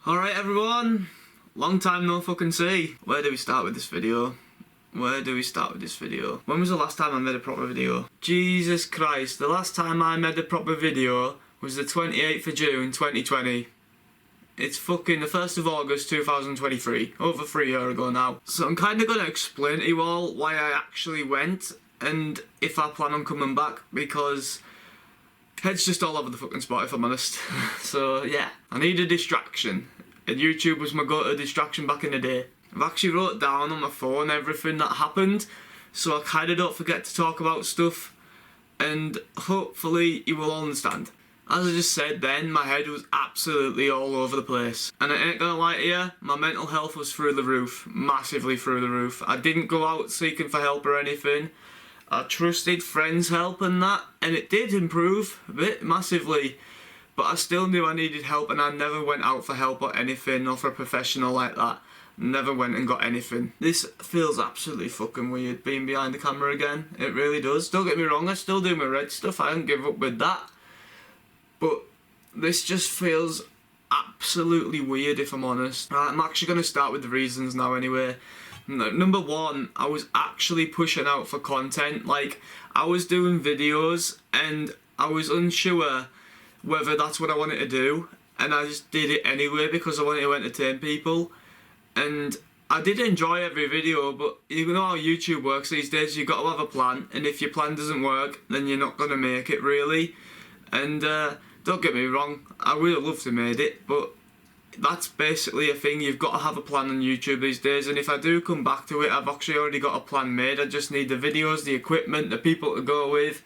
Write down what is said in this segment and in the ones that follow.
Alright everyone, long time no fucking see. Where do we start with this video? When was the last time I made a proper video? Jesus Christ, the last time I made a proper video was the 28th of June 2020. It's fucking the 1st of August 2023, over 3 years ago now. So I'm kinda gonna explain to you all why I actually went and if I plan on coming back, because head's just all over the fucking spot if I'm honest. So yeah, I need a distraction. And YouTube was my go-to distraction back in the day. I've actually wrote down on my phone everything that happened, so I kinda don't forget to talk about stuff, and hopefully you will all understand. As I just said then, my head was absolutely all over the place. And I ain't gonna lie to you, my mental health was through the roof, massively through the roof. I didn't go out seeking for help or anything. I trusted friends' help and that, and it did improve a bit, massively. But I still knew I needed help, and I never went out for help or anything, or for a professional like that. Never went and got anything. This feels absolutely fucking weird, being behind the camera again. It really does. Don't get me wrong, I still do my red stuff, I don't give up with that. But this just feels absolutely weird if I'm honest. Right, I'm actually going to start with the reasons now anyway. Number one, I was actually pushing out for content. Like, I was doing videos and I was unsure whether that's what I wanted to do, and I just did it anyway because I wanted to entertain people. And I did enjoy every video, but you know how YouTube works these days, you've got to have a plan, and if your plan doesn't work, then you're not going to make it really. And don't get me wrong, I would have loved to have made it, but that's basically a thing, you've got to have a plan on YouTube these days, and if I do come back to it, I've actually already got a plan made. I just need the videos, the equipment, the people to go with.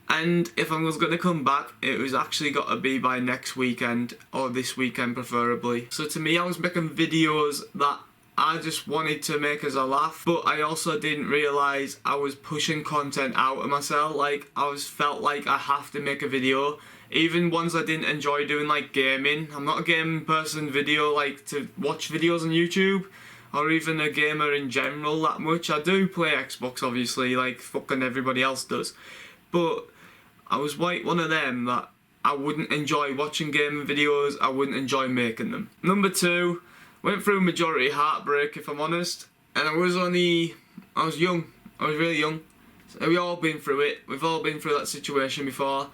And if I was going to come back, it was actually got to be by next weekend, or this weekend preferably. So to me, I was making videos that I just wanted to make as a laugh, but I also didn't realise I was pushing content out of myself. Like, I felt like I have to make a video, even ones I didn't enjoy doing, like gaming. I'm not a gaming person like to watch videos on YouTube, or even a gamer in general that much. I do play Xbox obviously, like fucking everybody else does, but I was one of them that I wouldn't enjoy watching gaming videos, I wouldn't enjoy making them. Number two, went through majority heartbreak if I'm honest, and I was young, I was really young. So we've all been through it, we've all been through that situation before,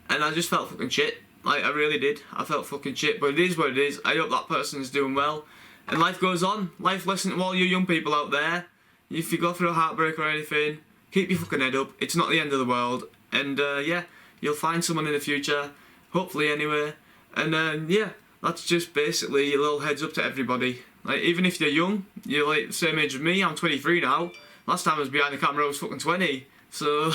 and I just felt fucking shit. Like, I really did, I felt fucking shit, but it is what it is. I hope that person's doing well, and life goes on. Life lesson to all you young people out there, if you go through a heartbreak or anything, keep your fucking head up, it's not the end of the world. And yeah, you'll find someone in the future, hopefully anyway. And yeah, that's just basically a little heads up to everybody. Like, even if you're young, you're like the same age as me, I'm 23 now. Last time I was behind the camera I was fucking 20. So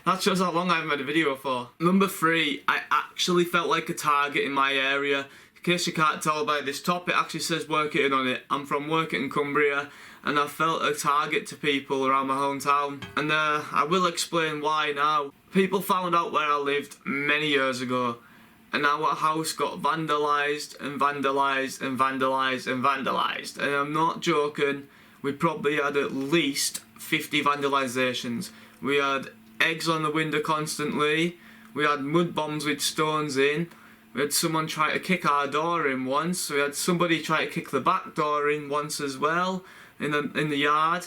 that shows how long I haven't made a video for. Number three, I actually felt like a target in my area. In case you can't tell by this top, it actually says Workington on it. I'm from Workington, Cumbria, and I felt a target to people around my hometown. And I will explain why now. People found out where I lived many years ago, and our house got vandalised and vandalised and vandalised and vandalised. And I'm not joking, we probably had at least 50 vandalisations. We had eggs on the window constantly, we had mud bombs with stones in, we had someone try to kick our door in once, we had somebody try to kick the back door in once as well, in the yard.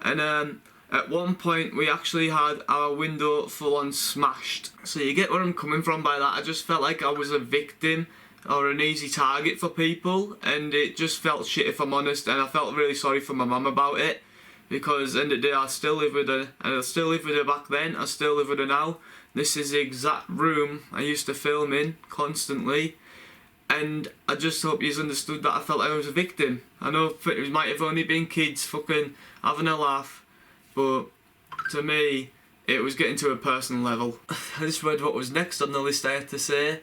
And at one point we actually had our window full on smashed. So you get where I'm coming from by that. I just felt like I was a victim or an easy target for people, and it just felt shit if I'm honest, and I felt really sorry for my mum about it, because at the end of the day I still live with her, and I still live with her back then, I still live with her now. This is the exact room I used to film in constantly, and I just hope you understood that I felt like I was a victim. I know it might have only been kids fucking having a laugh, but to me, it was getting to a personal level. I just read what was next on the list I had to say,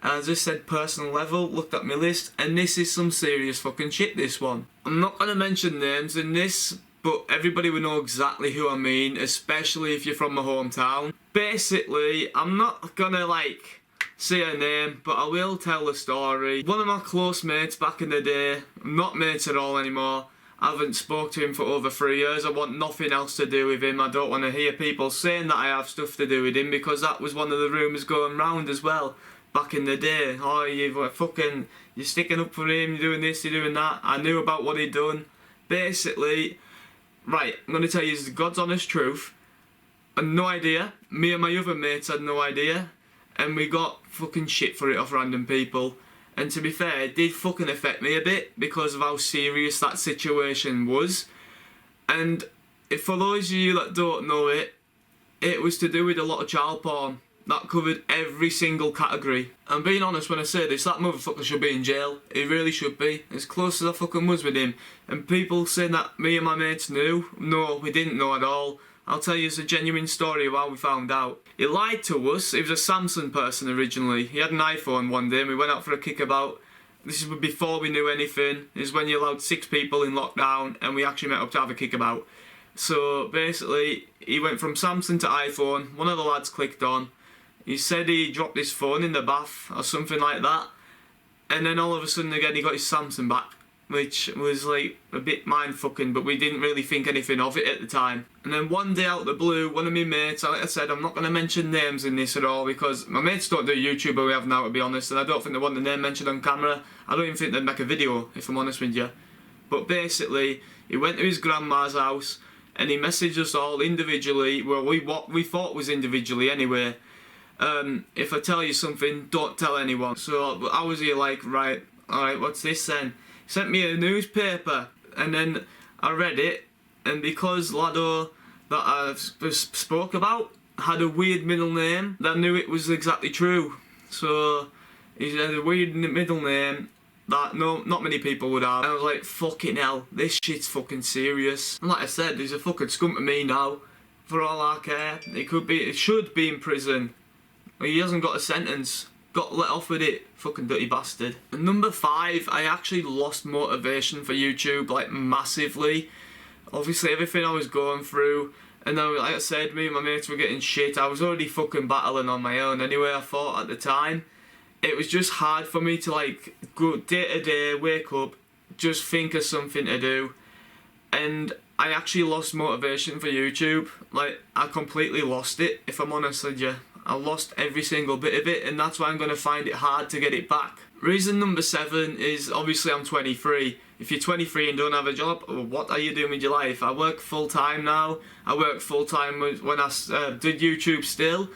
and I just said personal level, looked at my list, and this is some serious fucking shit, this one. I'm not going to mention names in this, but everybody will know exactly who I mean, especially if you're from my hometown. Basically, I'm not gonna like say her name, but I will tell the story. One of my close mates back in the day, not mates at all anymore, I haven't spoke to him for over 3 years. I want nothing else to do with him. I don't want to hear people saying that I have stuff to do with him, because that was one of the rumours going round as well back in the day. Oh, you're sticking up for him, you're doing this, you're doing that. I knew about what he'd done. Basically, right, I'm going to tell you the God's honest truth. I had no idea. Me and my other mates had no idea. And we got fucking shit for it off random people. And to be fair, it did fucking affect me a bit because of how serious that situation was. And if for those of you that don't know it, it was to do with a lot of child porn. That covered every single category. And being honest when I say this, that motherfucker should be in jail. He really should be. As close as I fucking was with him. And people saying that me and my mates knew. No, we didn't know at all. I'll tell you, it's a genuine story of how we found out. He lied to us. He was a Samsung person originally. He had an iPhone one day and we went out for a kickabout. This is before we knew anything. This is when you allowed 6 people in lockdown and we actually met up to have a kickabout. So basically, he went from Samsung to iPhone. One of the lads clicked on. He said he dropped his phone in the bath or something like that. And then all of a sudden again he got his Samsung back, which was like a bit mind-fucking, but we didn't really think anything of it at the time. And then one day out of the blue, one of my mates, like I said, I'm not going to mention names in this at all because my mates don't do YouTube where we have now, to be honest, and I don't think they want the name mentioned on camera. I don't even think they'd make a video, if I'm honest with you. But basically, he went to his grandma's house and he messaged us all individually, well, what we thought was individually anyway. If I tell you something, don't tell anyone. So I was here like, right, alright, what's this then? He sent me a newspaper, and then I read it, and because Lado that I spoke about had a weird middle name, I knew it was exactly true. So he had a weird middle name that not many people would have. And I was like, fucking hell, this shit's fucking serious. And like I said, he's a fucking scum to me now. For all I care, it should be in prison. He hasn't got a sentence. Got let off with it. Fucking dirty bastard. And number 5, I actually lost motivation for YouTube, like massively. Obviously everything I was going through, and then like I said, me and my mates were getting shit. I was already fucking battling on my own anyway, I thought at the time. It was just hard for me to like go day to day, wake up, just think of something to do. And I actually lost motivation for YouTube. Like, I completely lost it, if I'm honest with you. I lost every single bit of it, and that's why I'm going to find it hard to get it back. Reason number 7 is, obviously I'm 23. If you're 23 and don't have a job, what are you doing with your life? I work full time now. I work full time when I did YouTube still,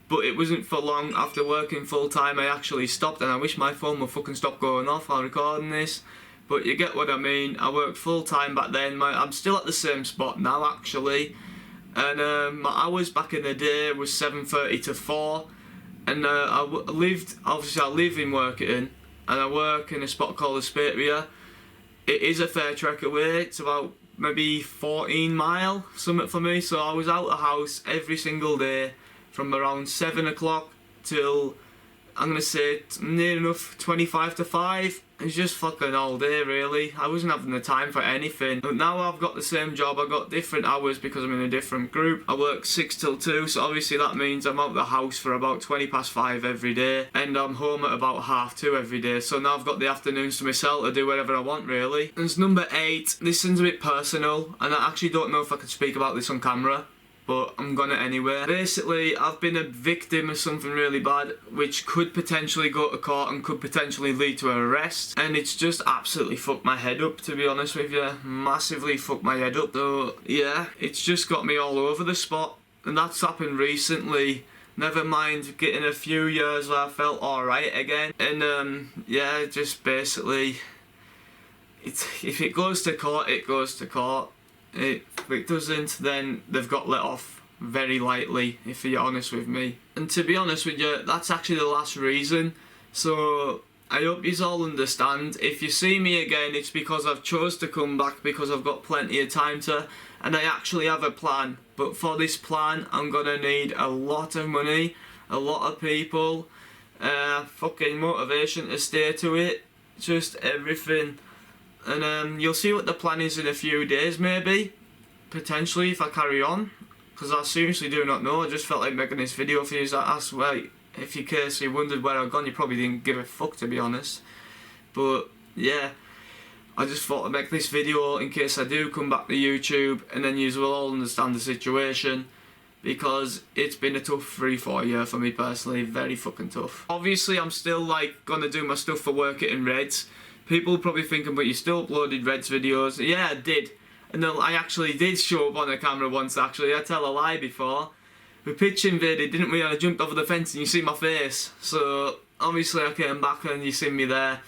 but it wasn't for long. After working full time I actually stopped, and I wish my phone would fucking stop going off while recording this. But you get what I mean. I worked full time back then. I'm still at the same spot now actually. And my hours back in the day was 7:30 to 4, and I live in Workington, and I work in a spot called the Spatria. It is a fair trek away. It's about maybe 14 mile, something for me. So I was out the house every single day from around 7 o'clock till, I'm gonna say, near enough 25 to 5. It's just fucking all day really. I wasn't having the time for anything. But now I've got the same job. I've got different hours because I'm in a different group. I work 6 till 2, so obviously that means I'm out the house for about 20 past 5 every day. And I'm home at about 2:30 every day. So now I've got the afternoons to myself to do whatever I want really. And it's number 8. This sounds a bit personal, and I actually don't know if I could speak about this on camera, but I'm gonna anyway. Basically, I've been a victim of something really bad, which could potentially go to court and could potentially lead to an arrest. And it's just absolutely fucked my head up, to be honest with you. Massively fucked my head up. So, yeah, it's just got me all over the spot. And that's happened recently. Never mind getting a few years where I felt alright again. And, yeah, just basically, if it goes to court, it goes to court. If it doesn't, then they've got let off very lightly, if you're honest with me. And to be honest with you, that's actually the last reason. So I hope you all understand. If you see me again, it's because I've chose to come back, because I've got plenty of time to, and I actually have a plan. But for this plan, I'm gonna need a lot of money, a lot of people, fucking motivation to stay to it, just everything. And you'll see what the plan is in a few days maybe, potentially, if I carry on, because I seriously do not know. I just felt like making this video for you. That's why, if in case you wondered where I've gone, you probably didn't give a fuck, to be honest. But yeah, I just thought I'd make this video in case I do come back to YouTube, and then you will all understand the situation, because it's been a tough 3-4 year for me personally, very fucking tough. Obviously I'm still like gonna do my stuff for work in Reds. People probably thinking, but you still uploaded Reds videos. Yeah, I did. And then I actually did show up on the camera once actually, I tell a lie before. We pitch invaded, didn't we? And I jumped over the fence and you see my face. So obviously I came back and you see me there.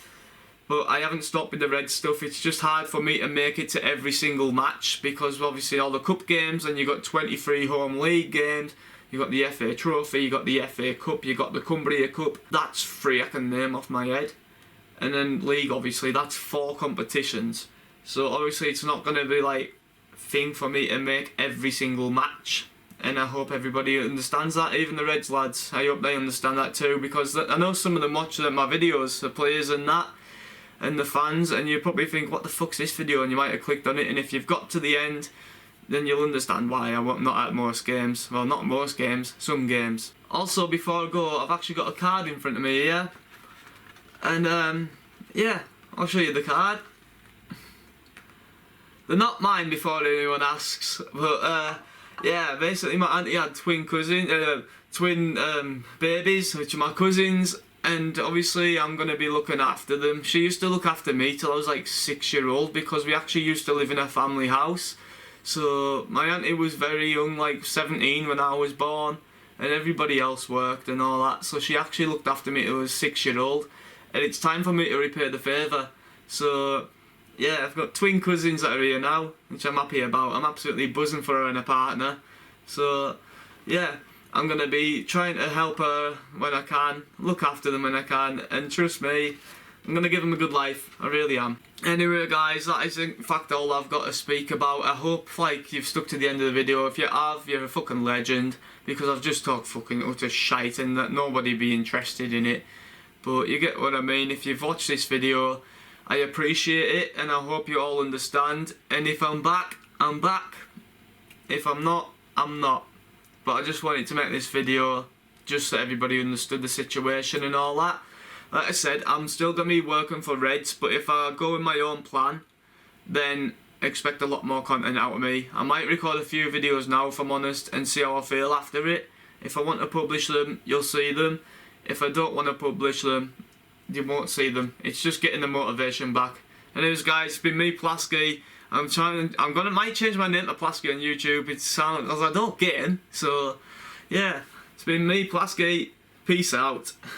But I haven't stopped with the red stuff. It's just hard for me to make it to every single match, because obviously all the cup games, and you got 23 home league games, you got the FA Trophy, you got the FA Cup, you got the Cumbria Cup. That's 3 I can name off my head. And then league, obviously, that's 4 competitions. So obviously it's not going to be like thing for me to make every single match. And I hope everybody understands that, even the Reds lads. I hope they understand that too, because I know some of them watch my videos, the players and that, and the fans, and you probably think, what the fuck's this video, and you might have clicked on it, and if you've got to the end, then you'll understand why I'm not at most games. Well, not most games, some games. Also, before I go, I've actually got a card in front of me here, and yeah, I'll show you the card. They're not mine, before anyone asks, but yeah, basically my auntie had twin babies, which are my cousins, and obviously I'm going to be looking after them. She used to look after me till I was like 6-year-old, because we actually used to live in a family house. So my auntie was very young, like 17 when I was born, and everybody else worked and all that. So she actually looked after me till I was 6-year-old, and it's time for me to repay the favour. So yeah, I've got twin cousins that are here now, which I'm happy about. I'm absolutely buzzing for her and a partner. So yeah, I'm going to be trying to help her when I can, look after them when I can, and trust me, I'm going to give them a good life. I really am. Anyway guys, that is in fact all I've got to speak about. I hope like you've stuck to the end of the video. If you have, you're a fucking legend, because I've just talked fucking utter shite and that nobody be interested in it. But you get what I mean. If you've watched this video, I appreciate it, and I hope you all understand. And if I'm back, I'm back. If I'm not, I'm not. But I just wanted to make this video just so everybody understood the situation and all that. Like I said, I'm still going to be working for Reds, but if I go with my own plan, then expect a lot more content out of me. I might record a few videos now, if I'm honest, and see how I feel after it. If I want to publish them, you'll see them. If I don't want to publish them, you won't see them. It's just getting the motivation back. Anyways guys, it's been me, Plasky. Might change my name to Plasky on YouTube. It sounds, as I don't get him. So yeah, it's been me, Plasky. Peace out.